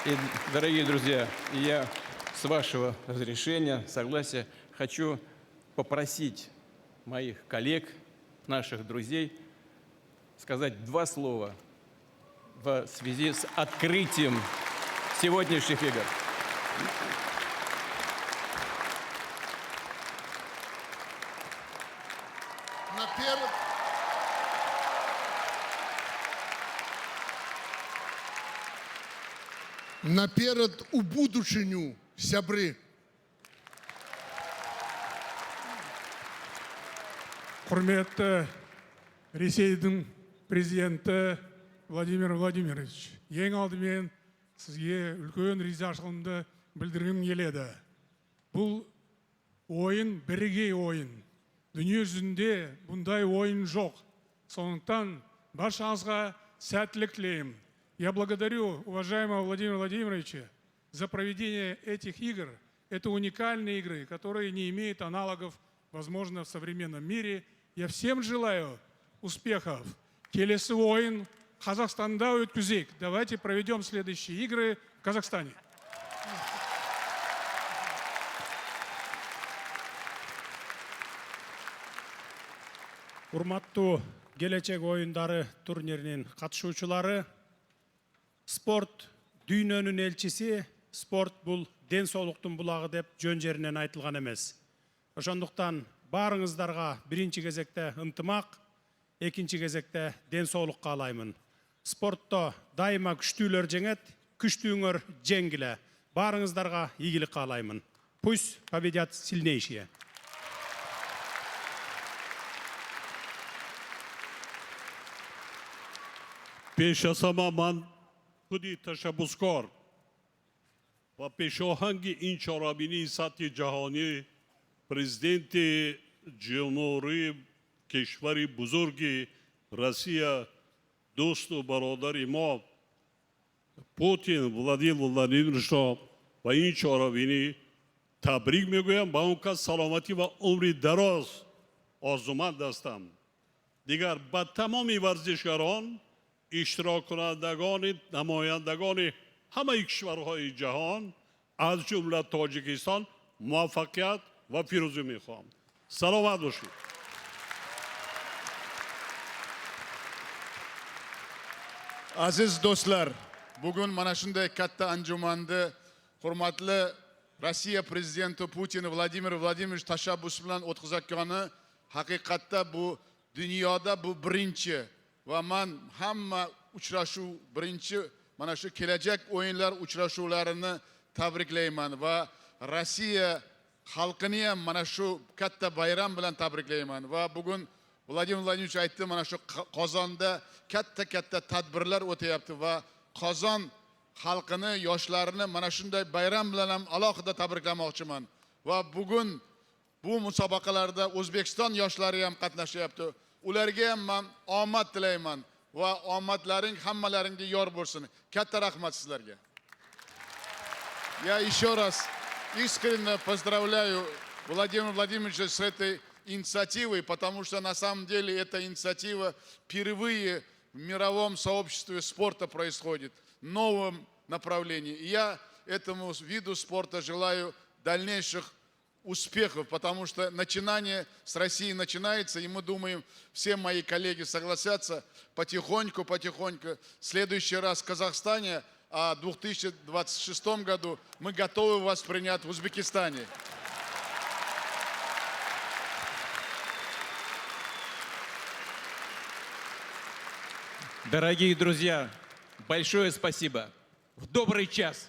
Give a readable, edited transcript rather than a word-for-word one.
И, дорогие друзья, я, с вашего разрешения, согласия, хочу попросить моих коллег, наших друзей, сказать два слова в связи с открытием сегодняшних игр. Наперед у будущему, сябры. Құрметті Ресейдің президенті Владимир Владимирович, ең алдымен сізге үлкен ризашылығымды білдіргім келеді. Бұл ойын бірегей ойын. Дүние жүзінде бұндай ойын жоқ. Сондықтан баршаңызға сәттілік тілеймін. Я благодарю уважаемого Владимира Владимировича за проведение этих игр. Это уникальные игры, которые не имеют аналогов, возможно, в современном мире. Я всем желаю успехов. Келесі ойын Қазақстанда өткізейік. Давайте проведем следующие игры в Казахстане. Урматтуу келечек ойындары турниринин катышуучулары, спорт дүйнөнүн элчиси, спорт бул ден соолуктун булагы деп жөн жеринен айтылган эмес. Ошондуктан баарыңыздарга биринчи кезекте ынтымак, экинчи кезекте ден соолук каалаймын. Спортто дайыма күчтүүлөр жеңет, күчтүүңөр жеңгиле. Баарыңыздарга ийгилик каалаймын. Пусть победят сильнейшие. پیشاسما من خودی تشبسکار و پیشاهنگ این چهارمین سطح جهانی پرزیدنت جمهوری کشور بزرگ روسیه دوست و برادر ما پوتین ولادیمیر ولادیمیرویچ و این چهارمینی تبریک میگویم با اون که سلامتی و عمر دراز آرزومند هستم. دیگر با تمام ورزشکاران اشتراک کنندگان نمایندگان همه کشورهای جهان از جمله تاجیکستان موفقیت و پیروزی میخوام. سلامت باشید. Aziz do'stlar, bugun mana shunday katta anjumanni hurmatli Rossiya prezidenti Putin Vladimir Vladimirovich tashabbusi bilan o'tkazayotgani haqiqatda bu dunyoda bu birinchi va men hamma uchrashuv birinchi mana shu kelajak o'yinlar uchrashuvlarini tabriklayman va Rossiya xalqini ham mana shu katta bayram bilan tabriklayman va bugun Vladimir Vladimirovich aytdi, mana shu Qozonda katta tadbirlar o'tayapti va Qozon xalqini, yoshlarini mana shunday bayram bilan ham alohida tabriklamoqchiman va bugun bu musobaqalarda O'zbekiston yoshlari ham qatnashyapti. Ularga ham men omad tilayman va omadlaring hammalaringga yor bo'lsin. Katta rahmat sizlarga. Я еще раз искренне поздравляю Владимира Владимировича с этой инициативой, потому что на самом деле эта инициатива впервые в мировом сообществе спорта происходит, в новом направлении. И я этому виду спорта желаю дальнейших успехов, потому что начинание с России начинается, и мы думаем, все мои коллеги согласятся, потихоньку, в следующий раз в Казахстане, а в 2026 году мы готовы вас принять в Узбекистане. Дорогие друзья, большое спасибо. В добрый час.